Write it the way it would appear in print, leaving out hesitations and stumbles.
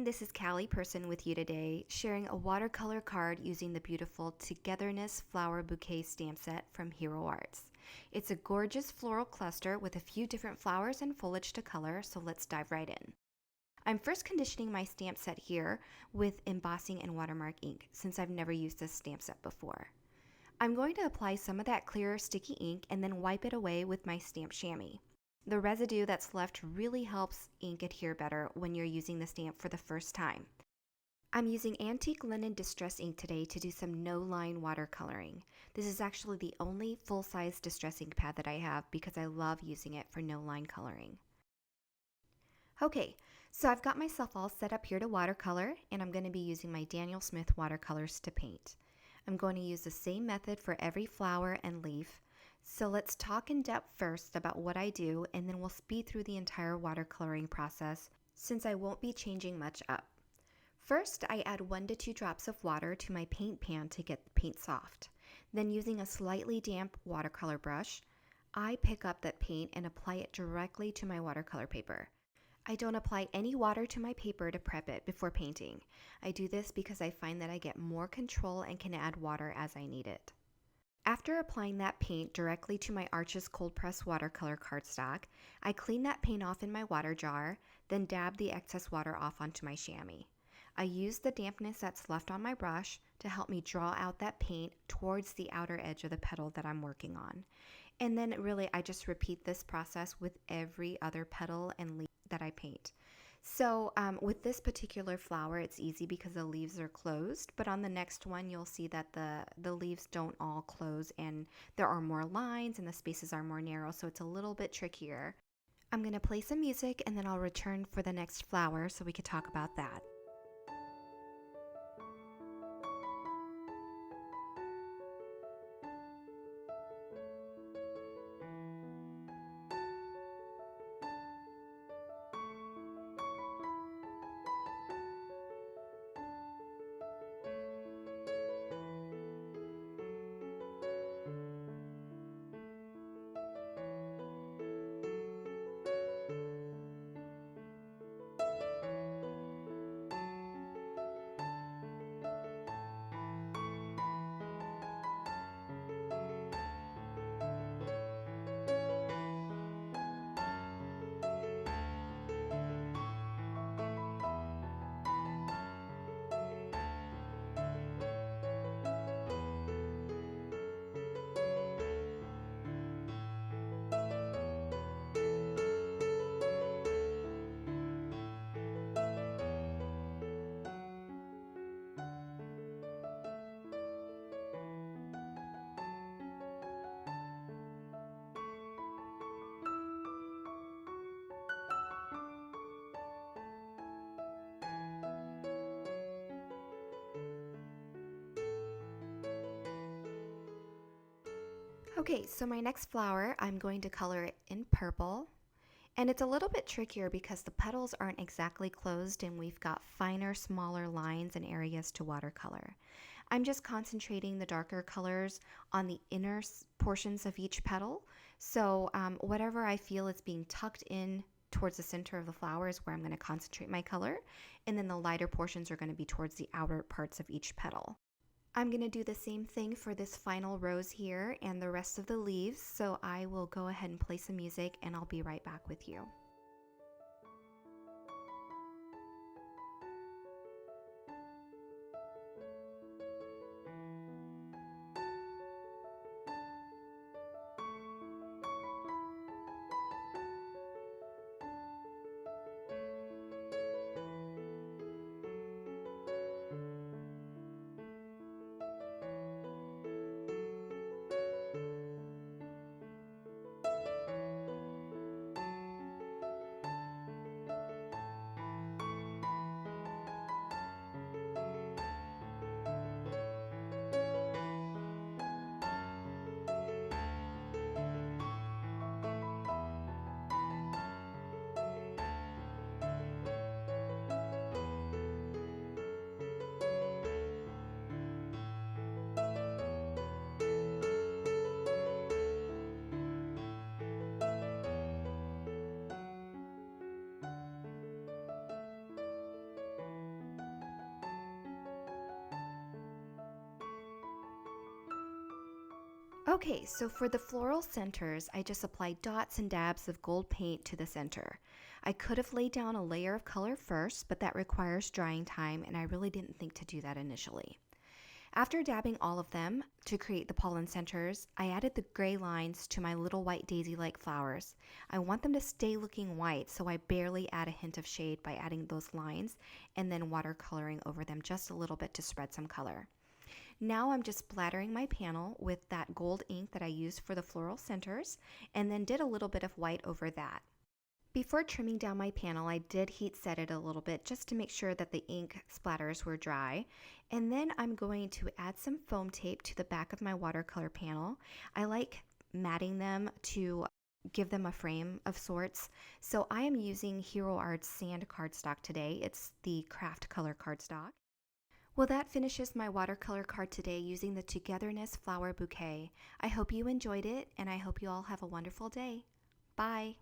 everyone, this is Callie Person with you today, sharing a watercolor card using the beautiful Togetherness Flower Bouquet stamp set from Hero Arts. It's a gorgeous floral cluster with a few different flowers and foliage to color, so let's dive right in. I'm first conditioning my stamp set here with Embossing and Watermark ink, since I've never used this stamp set before. I'm going to apply some of that clear sticky ink and then wipe it away with my stamp chamois. The residue that's left really helps ink adhere better when you're using the stamp for the first time. I'm using antique linen distress ink today to do some no-line watercoloring. This is actually the only full-size distress ink pad that I have because I love using it for no-line coloring. Okay, so I've got myself all set up here to watercolor, and I'm going to be using my Daniel Smith watercolors to paint. I'm going to use the same method for every flower and leaf. So let's talk in depth first about what I do, and then we'll speed through the entire watercoloring process since I won't be changing much up. First, I add 1 to 2 drops of water to my paint pan to get the paint soft. Then using a slightly damp watercolor brush, I pick up that paint and apply it directly to my watercolor paper. I don't apply any water to my paper to prep it before painting. I do this because I find that I get more control and can add water as I need it. After applying that paint directly to my Arches cold press watercolor cardstock, I clean that paint off in my water jar, then dab the excess water off onto my chamois. I use the dampness that's left on my brush to help me draw out that paint towards the outer edge of the petal that I'm working on. And then really I just repeat this process with every other petal and leaf that I paint. So with this particular flower, it's easy because the leaves are closed, but on the next one, you'll see that the leaves don't all close and there are more lines and the spaces are more narrow, so it's a little bit trickier. I'm going to play some music and then I'll return for the next flower so we could talk about that. Okay, so my next flower, I'm going to color it in purple. And it's a little bit trickier because the petals aren't exactly closed and we've got finer, smaller lines and areas to watercolor. I'm just concentrating the darker colors on the inner portions of each petal. So whatever I feel is being tucked in towards the center of the flower is where I'm going to concentrate my color. And then the lighter portions are going to be towards the outer parts of each petal. I'm going to do the same thing for this final rose here and the rest of the leaves, so I will go ahead and play some music and I'll be right back with you. Okay, so for the floral centers, I just applied dots and dabs of gold paint to the center. I could have laid down a layer of color first, but that requires drying time, and I really didn't think to do that initially. After dabbing all of them to create the pollen centers, I added the gray lines to my little white daisy-like flowers. I want them to stay looking white, so I barely add a hint of shade by adding those lines and then watercoloring over them just a little bit to spread some color. Now I'm just splattering my panel with that gold ink that I used for the floral centers and then did a little bit of white over that. Before trimming down my panel, I did heat set it a little bit just to make sure that the ink splatters were dry. And then I'm going to add some foam tape to the back of my watercolor panel. I like matting them to give them a frame of sorts. So I am using Hero Art's sand cardstock today. It's the craft color cardstock. Well, that finishes my watercolor card today using the Togetherness flower bouquet. I hope you enjoyed it, and I hope you all have a wonderful day. Bye!